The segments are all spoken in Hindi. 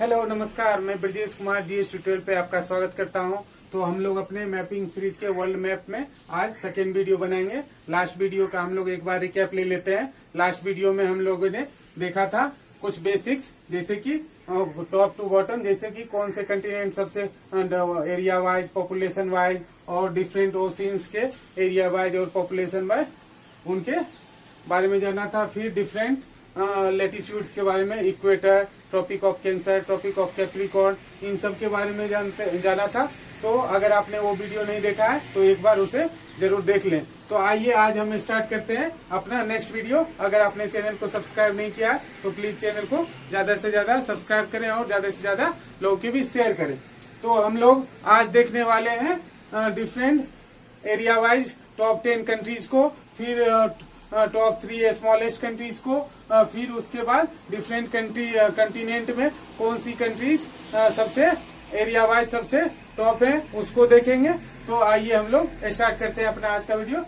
हेलो नमस्कार, मैं ब्रजेश कुमार जीएस ट्यूटोरियल पे आपका स्वागत करता हूं। तो हम लोग अपने मैपिंग सीरीज के वर्ल्ड मैप में आज सेकेंड वीडियो बनाएंगे। लास्ट वीडियो का हम लोग एक बार रिकैप ले लेते हैं। लास्ट वीडियो में हम लोगों ने देखा था कुछ बेसिक्स, जैसे कि टॉप टू बॉटम, जैसे कि कौन से कंटिनेंट सबसे एरिया वाइज, पॉपुलेशन वाइज और डिफरेंट ओशियंस के एरिया वाइज और पॉपुलेशन वाइज उनके बारे में जाना था। फिर डिफरेंट लेटीट्यूड्स के बारे में, equator, tropic of cancer, tropic of capricorn, इन सब के बारे में जाना था। तो अगर आपने वो वीडियो नहीं देखा है तो एक बार उसे जरूर देख लें। तो आइए आज हम स्टार्ट करते हैं अपना नेक्स्ट वीडियो। अगर आपने चैनल को सब्सक्राइब नहीं किया है तो प्लीज चैनल को ज्यादा से ज्यादा सब्सक्राइब करें और ज्यादा से ज्यादा लोगों की भी शेयर करें। तो हम लोग आज देखने वाले हैं different area wise top 10 countries को, फिर टॉप 3 स्मॉलेस्ट कंट्रीज को, फिर उसके बाद डिफरेंट कंटिनेंट में कौन सी कंट्रीज सबसे एरिया वाइज सबसे टॉप है उसको देखेंगे। तो आइए हम लोग स्टार्ट करते हैं अपना आज का वीडियो।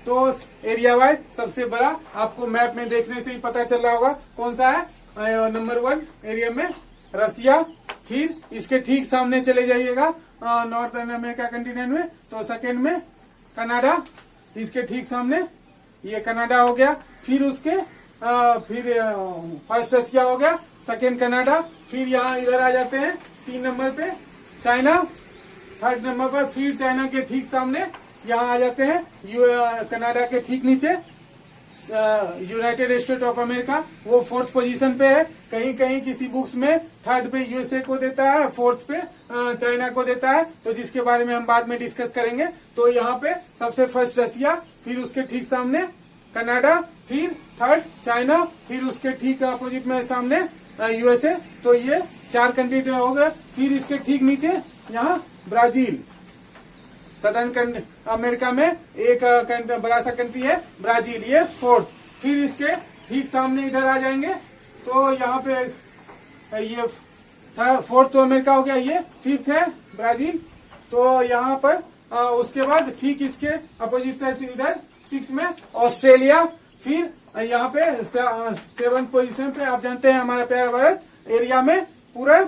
तो एरिया वाइज सबसे बड़ा आपको मैप में देखने से ही पता चल रहा होगा कौन सा है। नंबर 1 एरिया में रसिया, फिर इसके ठीक सामने चले जाइएगा नॉर्थर्न अमेरिका कंटिनेंट में, तो सेकेंड में कनाडा, इसके ठीक सामने ये कनाडा हो गया। फिर उसके फिर फर्स्ट रसिया हो गया, सेकेंड कनाडा, फिर यहाँ इधर आ जाते हैं 3 नंबर पे चाइना, थर्ड नंबर पर फिर चाइना के ठीक सामने यहाँ आ जाते हैं कनाडा के ठीक नीचे यूनाइटेड स्टेट ऑफ अमेरिका, वो 4th पोजीशन पे है। कहीं कहीं किसी बुक्स में 3rd पे यूएसए को देता है, 4th पे चाइना को देता है, तो जिसके बारे में हम बाद में डिस्कस करेंगे। तो यहाँ पे सबसे फर्स्ट रसिया, फिर उसके ठीक सामने कनाडा, फिर 3rd चाइना, फिर उसके ठीक अपोजिट में सामने यूएसए। तो ये 4 कंट्री हो गए। फिर इसके ठीक नीचे यहाँ ब्राजील, सदर्न अमेरिका में एक बड़ा सा कंट्री है ब्राजील, ये 4th। फिर इसके ठीक सामने इधर आ जाएंगे तो यहाँ पे ये 4th तो अमेरिका हो गया, ये 5th है ब्राजील। तो यहाँ पर उसके बाद ठीक इसके अपोजिट साइड से इधर 6 में ऑस्ट्रेलिया। फिर यहाँ पे 7th पोजीशन पे, आप जानते हैं हमारा प्यारा भारत एरिया में पूरा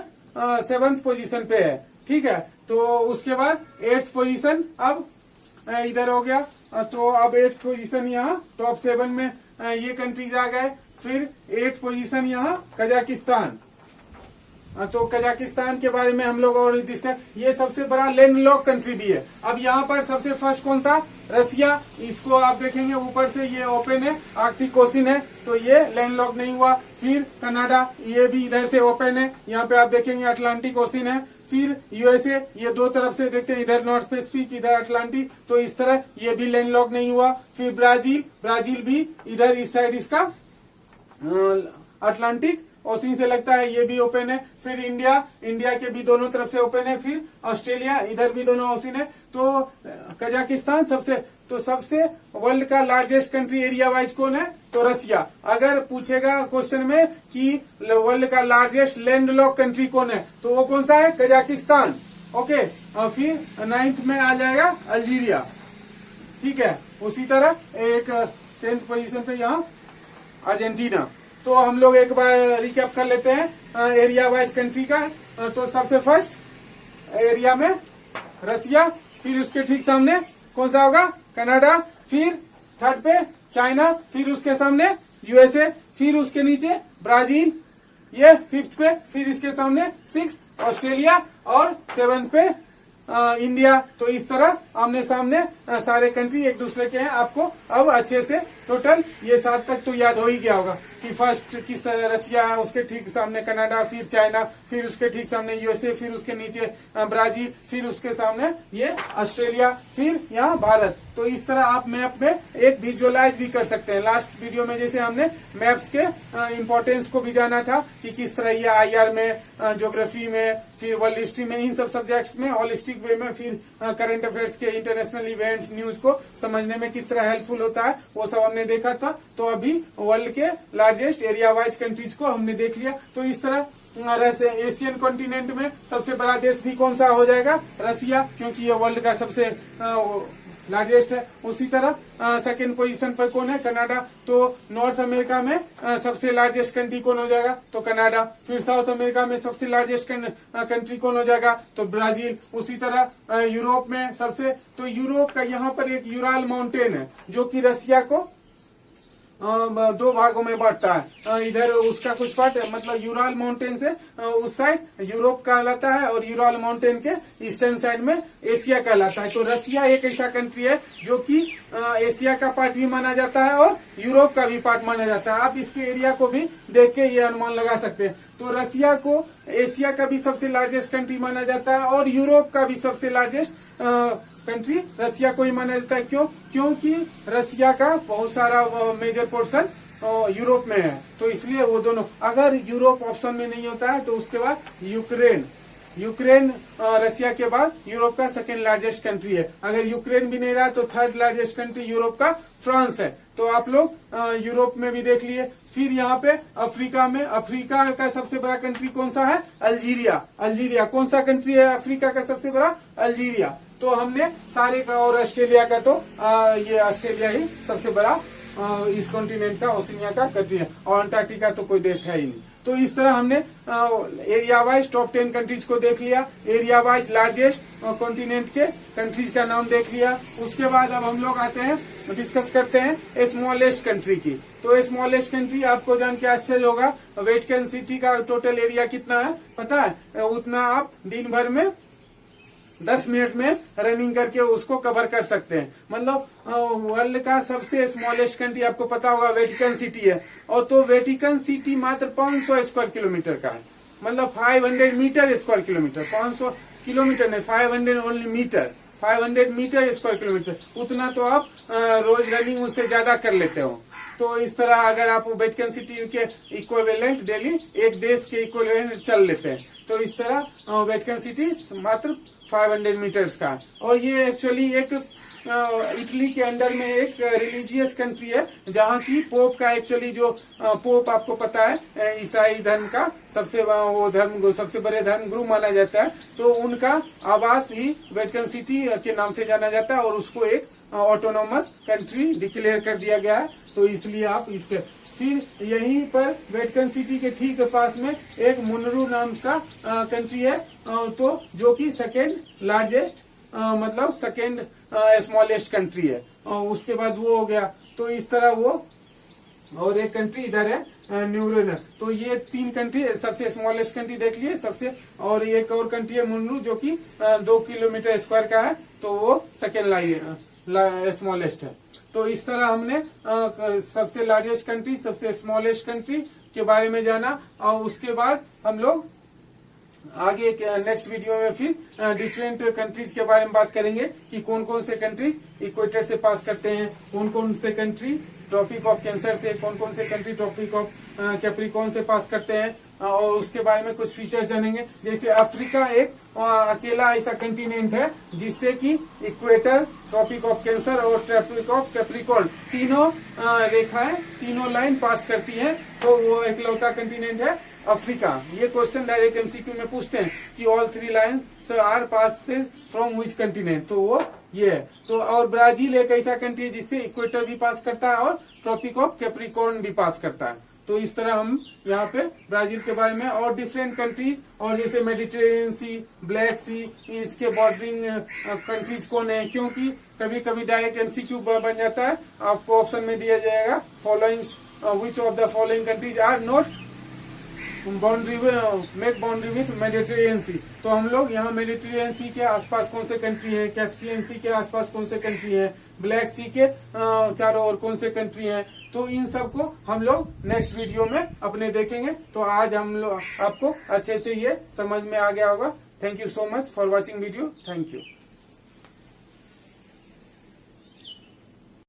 7th पोजीशन पे है, ठीक है। तो उसके बाद 8th पोजीशन अब इधर हो गया। तो अब 8th पोजीशन यहाँ टॉप 7 में ये कंट्रीज आ गए। फिर 8th पोजीशन यहाँ कजाकिस्तान। तो कजाकिस्तान के बारे में हम लोग और डिस्कस, ये सबसे बड़ा लैंडलॉक कंट्री भी है। अब यहाँ पर सबसे फर्स्ट कौन था? रसिया। इसको आप देखेंगे ऊपर से ये ओपन है, आर्कटिक ओशन है, तो ये लैंडलॉक नहीं हुआ। फिर कनाडा, ये भी इधर से ओपन है, यहाँ पे आप देखेंगे अटलांटिक ओशन है। फिर यूएसए, ये दो तरफ से देखते हैं, इधर नॉर्थ पैसिफिक, इधर अटलांटिक, तो इस तरह ये भी लैंडलॉक नहीं हुआ। फिर ब्राजील भी इधर इस साइड इसका अटलांटिक ओशन से लगता है, ये भी ओपन है। फिर इंडिया के भी दोनों तरफ से ओपन है। फिर ऑस्ट्रेलिया, इधर भी दोनों ओशन है। तो कजाकिस्तान सबसे वर्ल्ड का लार्जेस्ट कंट्री एरिया वाइज कौन है? तो रसिया। अगर पूछेगा क्वेश्चन में कि वर्ल्ड का लार्जेस्ट लैंडलॉक कंट्री कौन है, तो वो कौन सा है? कजाकिस्तान। ओके। और फिर 9th में आ जाएगा अल्जीरिया, ठीक है। उसी तरह एक 10th पोजीशन पे यहाँ अर्जेंटीना। तो हम लोग एक बार रिकैप कर लेते हैं एरिया वाइज कंट्री का। तो सबसे फर्स्ट एरिया में रसिया, फिर उसके ठीक सामने कौन सा होगा? कनाडा, फिर 3rd पे चाइना, फिर उसके सामने यूएसए, फिर उसके नीचे ब्राजील, ये 5th पे, फिर इसके सामने 6th ऑस्ट्रेलिया और 7th पे इंडिया। तो इस तरह आमने सामने सारे कंट्री एक दूसरे के हैं। आपको अब अच्छे से टोटल ये 7 तक तो याद हो ही गया होगा कि फर्स्ट किस तरह रसिया, उसके ठीक सामने कनाडा, फिर चाइना, फिर उसके ठीक सामने यूएसए, फिर उसके नीचे ब्राजील, फिर उसके सामने ये ऑस्ट्रेलिया, फिर यहाँ भारत। तो इस तरह आप मैप में एक विजुअलाइज भी कर सकते हैं। लास्ट वीडियो में जैसे हमने मैप्स के इम्पोर्टेंस को भी जाना था कि किस तरह ये आईआर में, ज्योग्राफी में, फिर वर्ल्ड हिस्ट्री में, इन सब सब्जेक्ट्स में होलिस्टिक वे में, फिर करंट अफेयर्स के इंटरनेशनल इवेंट्स, न्यूज को समझने में किस तरह हेल्पफुल होता है, वो सब हमने देखा था। तो अभी वर्ल्ड के लार्जेस्ट एरिया वाइज कंट्रीज को हमने देख लिया। तो इस तरह एशियन कॉन्टिनेंट में सबसे बड़ा देश भी कौन सा हो जाएगा? रसिया, क्योंकि ये वर्ल्ड का सबसे लार्जेस्ट है। उसी तरह सेकेंड पोजीशन पर कौन है, कनाडा। तो नॉर्थ अमेरिका में सबसे लार्जेस्ट कंट्री कौन हो जाएगा, तो कनाडा। फिर साउथ अमेरिका में सबसे लार्जेस्ट कंट्री कौन हो जाएगा, तो ब्राजील। उसी तरह यूरोप में सबसे, तो यूरोप का यहाँ पर एक यूराल माउंटेन है जो कि रसिया को दो भागों में बांटता है। इधर उसका कुछ पार्ट मतलब यूराल माउंटेन से उस साइड यूरोप कहलाता है और यूराल माउंटेन के ईस्टर्न साइड में एशिया कहलाता है। तो रसिया एक ऐसा कंट्री है जो कि एशिया का पार्ट भी माना जाता है और यूरोप का भी पार्ट माना जाता है। आप इसके एरिया को भी देख के ये अनुमान लगा सकते हैं। तो रसिया को एशिया का भी सबसे लार्जेस्ट कंट्री माना जाता है और यूरोप का भी सबसे लार्जेस्ट कंट्री रसिया को ही माना जाता है। क्यों, क्योंकि रसिया का बहुत सारा मेजर पोर्शन यूरोप में है, तो इसलिए वो दोनों। अगर यूरोप ऑप्शन में नहीं होता है तो उसके बाद यूक्रेन रसिया के बाद यूरोप का सेकेंड लार्जेस्ट कंट्री है। अगर यूक्रेन भी नहीं रहा तो थर्ड लार्जेस्ट कंट्री यूरोप का फ्रांस है। तो आप लोग यूरोप में भी देख लिए। फिर यहाँ पे अफ्रीका का सबसे बड़ा कंट्री कौन सा है, अल्जीरिया। कौन सा कंट्री है अफ्रीका का सबसे बड़ा, अल्जीरिया। तो हमने सारे का, और ऑस्ट्रेलिया का, तो ये ऑस्ट्रेलिया ही सबसे बड़ा इस कॉन्टिनेंट का, ओशिनिया का कंट्री है। और अंटार्कटिका तो कोई देश है ही नहीं। तो इस तरह हमने एरिया वाइज टॉप 10 कंट्रीज को देख लिया, एरिया वाइज लार्जेस्ट कॉन्टिनेंट के कंट्रीज का नाम देख लिया। उसके बाद अब हम लोग आते हैं, डिस्कस करते हैं स्मॉलेस्ट कंट्री की। तो स्मॉलेस्ट कंट्री आपको जान के आश्चर्य होगा, वेटिकन सिटी का टोटल एरिया कितना है पता है, उतना आप दिन भर में 10 मिनट में रनिंग करके उसको कवर कर सकते हैं। मतलब वर्ल्ड का सबसे स्मॉलेस्ट कंट्री आपको पता होगा वेटिकन सिटी है। और तो वेटिकन सिटी मात्र 500 स्क्वायर किलोमीटर का है, मतलब 500 मीटर स्क्वायर किलोमीटर, 500 किलोमीटर नहीं, 500 only metre, 500 metre square kilometre. उतना तो आप रोज रनिंग उससे ज्यादा कर लेते हो। तो इस तरह अगर आप वेटिकन सिटी के इक्विवेलेंट डेली एक देश के इक्विवेलेंट चल लेते हैं, तो इस तरह वेटिकन सिटी मात्र 500 मीटर्स का। और ये एक्चुअली एक इटली के अंडर में एक रिलीजियस कंट्री है, जहाँ की पोप का एक्चुअली जो पोप आपको पता है ईसाई धर्म का सबसे बड़े धर्म गुरु माना जाता है। तो उनका आवास ही वेटिकन सिटी के नाम से जाना जाता है और उसको एक ऑटोनोमस कंट्री डिक्लेयर कर दिया गया है। तो इसलिए आप इसके फिर यहीं पर वेटिकन सिटी के ठीक पास में एक मुनरू नाम का कंट्री है, तो जो कि सेकेंड लार्जेस्ट मतलब सेकेंड स्मॉलेस्ट कंट्री है। उसके बाद वो हो गया। तो इस तरह वो, और एक कंट्री इधर है न्यूरेनर। तो ये 3 कंट्री सबसे स्मॉलेस्ट कंट्री देख लिए सबसे। और एक और कंट्री है मुनरू जो कि 2 किलोमीटर स्क्वायर का है, तो वो सेकेंड स्मॉलेस्ट है। तो इस तरह हमने सबसे लार्जेस्ट कंट्री, सबसे स्मॉलेस्ट कंट्री के बारे में जाना। और उसके बाद हम लोग आगे नेक्स्ट वीडियो में फिर डिफरेंट कंट्रीज के बारे में बात करेंगे कि कौन कौन से कंट्रीज इक्वेटर से पास करते हैं, कौन कौन से कंट्री ट्रॉपिक ऑफ कैंसर से, कौन कौन से कंट्री ट्रॉपिक ऑफ कैप्रिकॉर्न से पास करते हैं। और उसके बारे में कुछ फीचर जानेंगे। जैसे अफ्रीका एक अकेला ऐसा कंटिनेंट है जिससे कि इक्वेटर, ट्रॉपिक ऑफ कैंसर और ट्रॉपिक ऑफ कैप्रिकॉर्न तीनों रेखाएं, तीनों लाइन पास करती हैं। तो वो इकलौता कंटिनेंट है अफ्रीका। ये क्वेश्चन डायरेक्ट एमसीक्यू में पूछते हैं कि all 3 lines are passes from which continent, तो वो ये है। तो और ब्राजील एक ऐसा कंट्री है जिससे इक्वेटर भी पास करता है और ट्रॉपिक ऑफ कैप्रिकॉर्न भी पास करता है। तो इस तरह हम यहाँ पे ब्राजील के बारे में और डिफरेंट कंट्रीज, और जैसे मेडिटेरेनियन सी, ब्लैक सी, इसके बॉर्डरिंग कंट्रीज कौन है, क्योंकि कभी कभी डायरेक्ट एमसीक्यू बन जाता है। आपको ऑप्शन में दिया जाएगा following which of the following countries are not make boundary with Mediterranean sea. तो हम लोग यहाँ मेडिटेरेनियन सी के आसपास कौन से कंट्री है, कैस्पियन सी के आसपास कौन से कंट्री है, ब्लैक सी के चारों ओर कौन से कंट्री हैं, तो इन सब को हम लोग नेक्स्ट वीडियो में अपने देखेंगे। तो आज हम लोग आपको अच्छे से ये समझ में आ गया होगा। Thank you so much for watching video. Thank you.